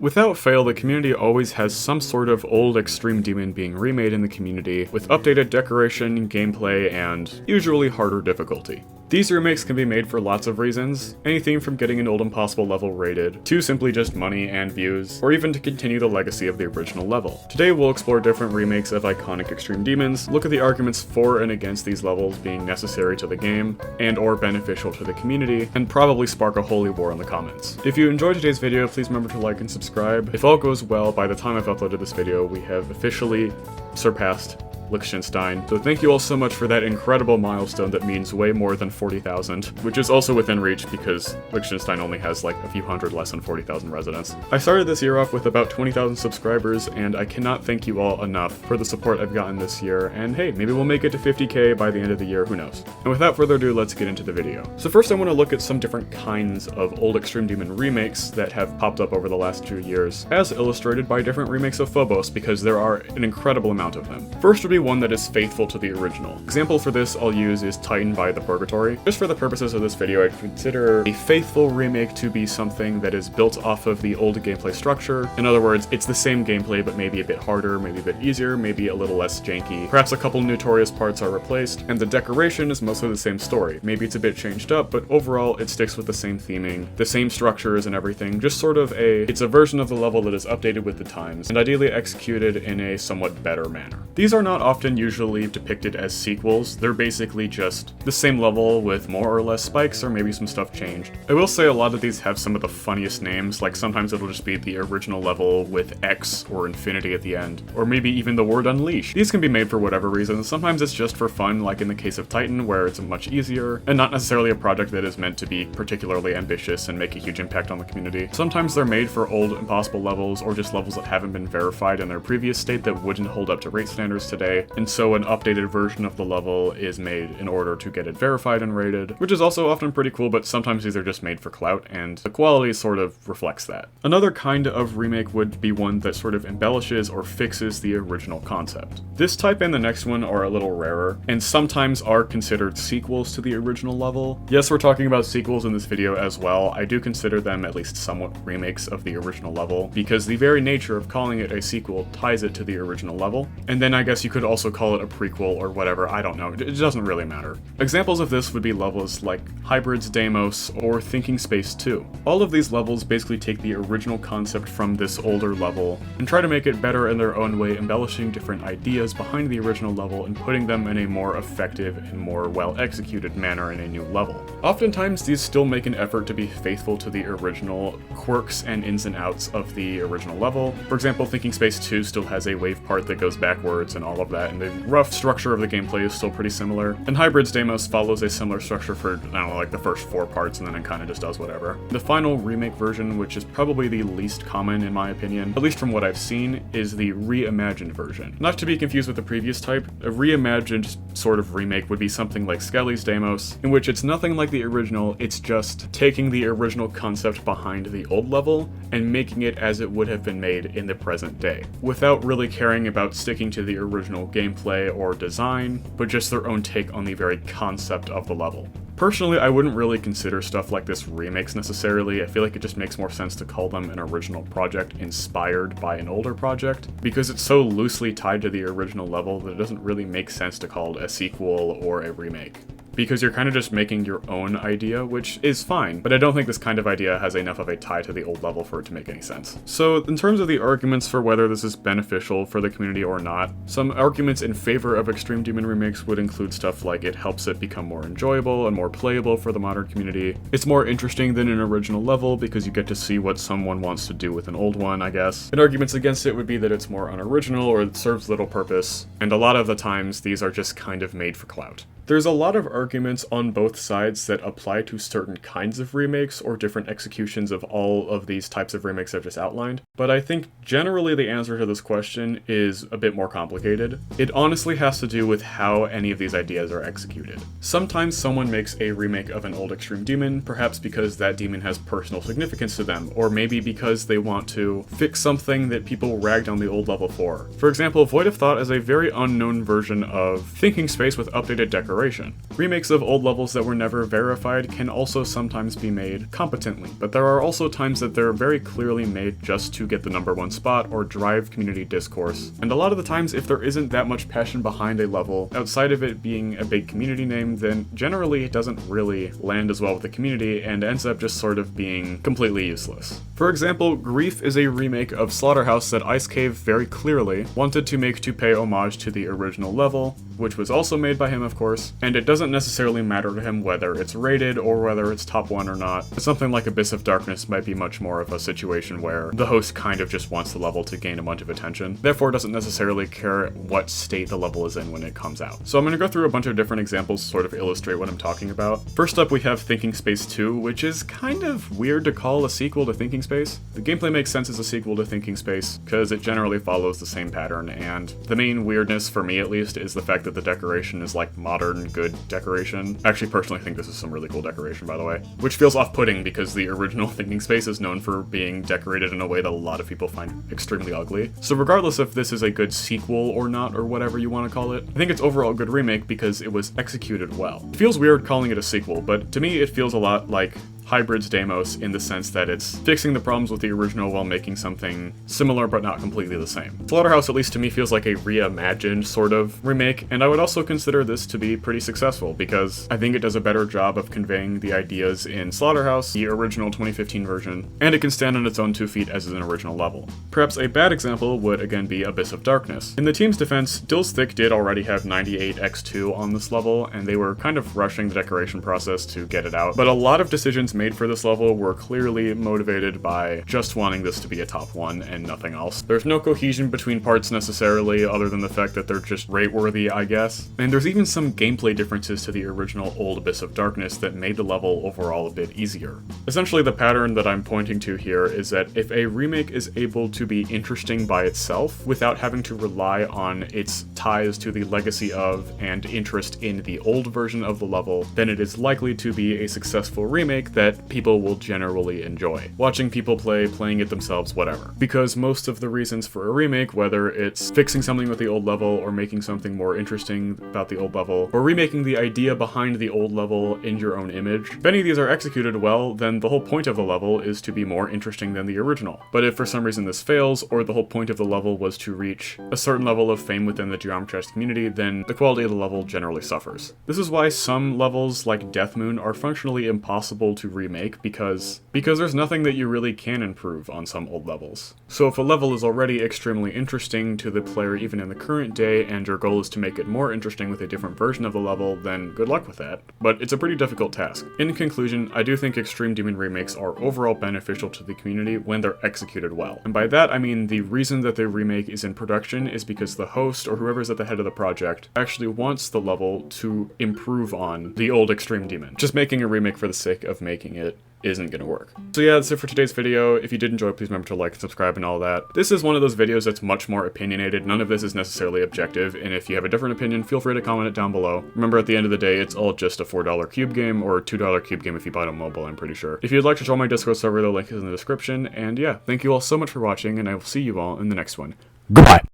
Without fail, the community always has some sort of old Extreme Demon being remade in the community, with updated decoration, gameplay, and usually harder difficulty. These remakes can be made for lots of reasons, anything from getting an old impossible level rated, to simply just money and views, or even to continue the legacy of the original level. Today we'll explore different remakes of iconic Extreme Demons, look at the arguments for and against these levels being necessary to the game, and or beneficial to the community, and probably spark a holy war in the comments. If you enjoyed today's video, please remember to like and subscribe. If all goes well, by the time I've uploaded this video, we have officially surpassed Liechtenstein. So thank you all so much for that incredible milestone that means way more than 40,000, which is also within reach because Liechtenstein only has like a few hundred less than 40,000 residents. I started this year off with about 20,000 subscribers, and I cannot thank you all enough for the support I've gotten this year, and hey, maybe we'll make it to 50k by the end of the year, who knows. And without further ado, let's get into the video. So first I want to look at some different kinds of old Extreme Demon remakes that have popped up over the last 2 years, as illustrated by different remakes of Phobos, because there are an incredible amount of them. First would be one that is faithful to the original. Example for this I'll use is Titan by the Purgatory. Just for the purposes of this video, I'd consider a faithful remake to be something that is built off of the old gameplay structure. In other words, it's the same gameplay but maybe a bit harder, maybe a bit easier, maybe a little less janky. Perhaps a couple notorious parts are replaced, and the decoration is mostly the same story. Maybe it's a bit changed up, but overall it sticks with the same theming, the same structures and everything, just sort of it's a version of the level that is updated with the times, and ideally executed in a somewhat better manner. These are not often usually depicted as sequels. They're basically just the same level with more or less spikes, or maybe some stuff changed. I will say a lot of these have some of the funniest names, like sometimes it'll just be the original level with X or infinity at the end, or maybe even the word unleash. These can be made for whatever reason. Sometimes it's just for fun, like in the case of Titan, where it's much easier, and not necessarily a project that is meant to be particularly ambitious and make a huge impact on the community. Sometimes they're made for old impossible levels, or just levels that haven't been verified in their previous state that wouldn't hold up to rate standards today, and so an updated version of the level is made in order to get it verified and rated, which is also often pretty cool, but sometimes these are just made for clout, and the quality sort of reflects that. Another kind of remake would be one that sort of embellishes or fixes the original concept. This type and the next one are a little rarer, and sometimes are considered sequels to the original level. Yes, we're talking about sequels in this video as well. I do consider them at least somewhat remakes of the original level, because the very nature of calling it a sequel ties it to the original level, and then I guess you could also call it a prequel or whatever, I don't know, it doesn't really matter. Examples of this would be levels like Hybrids, Deimos, or Thinking Space 2. All of these levels basically take the original concept from this older level and try to make it better in their own way, embellishing different ideas behind the original level and putting them in a more effective and more well-executed manner in a new level. Oftentimes these still make an effort to be faithful to the original quirks and ins and outs of the original level. For example, Thinking Space 2 still has a wave part that goes backwards and all of that, and the rough structure of the gameplay is still pretty similar. And Hybrids Deimos follows a similar structure for, I don't know, like the first 4 parts, and then it kind of just does whatever. The final remake version, which is probably the least common in my opinion, at least from what I've seen, is the reimagined version. Not to be confused with the previous type, a reimagined sort of remake would be something like Skelly's Deimos, in which it's nothing like the original, it's just taking the original concept behind the old level and making it as it would have been made in the present day, without really caring about sticking to the original gameplay or design, but just their own take on the very concept of the level. Personally, I wouldn't really consider stuff like this remakes necessarily. I feel like it just makes more sense to call them an original project inspired by an older project, because it's so loosely tied to the original level that it doesn't really make sense to call it a sequel or a remake, because you're kind of just making your own idea, which is fine, but I don't think this kind of idea has enough of a tie to the old level for it to make any sense. So in terms of the arguments for whether this is beneficial for the community or not, some arguments in favor of Extreme Demon remakes would include stuff like it helps it become more enjoyable and more playable for the modern community. It's more interesting than an original level because you get to see what someone wants to do with an old one, I guess. And arguments against it would be that it's more unoriginal or it serves little purpose, and a lot of the times these are just kind of made for clout. There's a lot of arguments on both sides that apply to certain kinds of remakes or different executions of all of these types of remakes I've just outlined, but I think generally the answer to this question is a bit more complicated. It honestly has to do with how any of these ideas are executed. Sometimes someone makes a remake of an old Extreme Demon, perhaps because that demon has personal significance to them, or maybe because they want to fix something that people ragged on the old level for. For example, Void of Thought is a very unknown version of Thinking Space with updated decoration decoration. Remakes of old levels that were never verified can also sometimes be made competently, but there are also times that they're very clearly made just to get the #1 spot or drive community discourse. And a lot of the times, if there isn't that much passion behind a level, outside of it being a big community name, then generally it doesn't really land as well with the community and ends up just sort of being completely useless. For example, Grief is a remake of Slaughterhouse that icecave very clearly wanted to make to pay homage to the original level, which was also made by him of course, and it doesn't necessarily matter to him whether it's rated or whether it's top 1 or not. Something like Abyss of Darkness might be much more of a situation where the host kind of just wants the level to gain a bunch of attention, therefore doesn't necessarily care what state the level is in when it comes out. So I'm going to go through a bunch of different examples to sort of illustrate what I'm talking about. First up we have Thinking Space 2, which is kind of weird to call a sequel to Thinking Space. The gameplay makes sense as a sequel to Thinking Space, because it generally follows the same pattern, and the main weirdness, for me at least, is the fact that the decoration is like modern, good decoration. I actually personally think this is some really cool decoration, by the way, which feels off-putting because the original Thinking Space is known for being decorated in a way that a lot of people find extremely ugly. So regardless if this is a good sequel or not, or whatever you want to call it, I think it's overall a good remake because it was executed well. It feels weird calling it a sequel, but to me it feels a lot like Hybrid's Deimos in the sense that it's fixing the problems with the original while making something similar but not completely the same. Slaughterhouse, at least to me, feels like a reimagined sort of remake, and I would also consider this to be pretty successful because I think it does a better job of conveying the ideas in Slaughterhouse, the original 2015 version, and it can stand on its own 2 feet as an original level. Perhaps a bad example would again be Abyss of Darkness. In the team's defense, Dill's Thick did already have 98x2 on this level, and they were kind of rushing the decoration process to get it out, but a lot of decisions made for this level were clearly motivated by just wanting this to be a top 1 and nothing else. There's no cohesion between parts necessarily, other than the fact that they're just rate-worthy, I guess. And there's even some gameplay differences to the original old Abyss of Darkness that made the level overall a bit easier. Essentially, the pattern that I'm pointing to here is that if a remake is able to be interesting by itself without having to rely on its ties to the legacy of and interest in the old version of the level, then it is likely to be a successful remake that people will generally enjoy. Watching people play, playing it themselves, whatever. Because most of the reasons for a remake, whether it's fixing something with the old level or making something more interesting about the old level, or remaking the idea behind the old level in your own image, if any of these are executed well, then the whole point of the level is to be more interesting than the original. But if for some reason this fails, or the whole point of the level was to reach a certain level of fame within the Geometry Dash community, then the quality of the level generally suffers. This is why some levels like Death Moon are functionally impossible to remake because there's nothing that you really can improve on some old levels. So if a level is already extremely interesting to the player even in the current day and your goal is to make it more interesting with a different version of the level, then good luck with that. But it's a pretty difficult task. In conclusion, I do think Extreme Demon remakes are overall beneficial to the community when they're executed well. And by that I mean the reason that the remake is in production is because the host or whoever's at the head of the project actually wants the level to improve on the old Extreme Demon. Just making a remake for the sake of making it isn't gonna work. So yeah, that's it for today's video. If you did enjoy, please remember to like and subscribe and all that. This is one of those videos that's much more opinionated. None of this is necessarily objective, and if you have a different opinion, feel free to comment it down below. Remember, at the end of the day, it's all just a $4 cube game, or $2 cube game if you buy it on mobile, I'm pretty sure. If you'd like to join my Discord server, the link is in the description, and yeah, thank you all so much for watching, and I will see you all in the next one. Goodbye!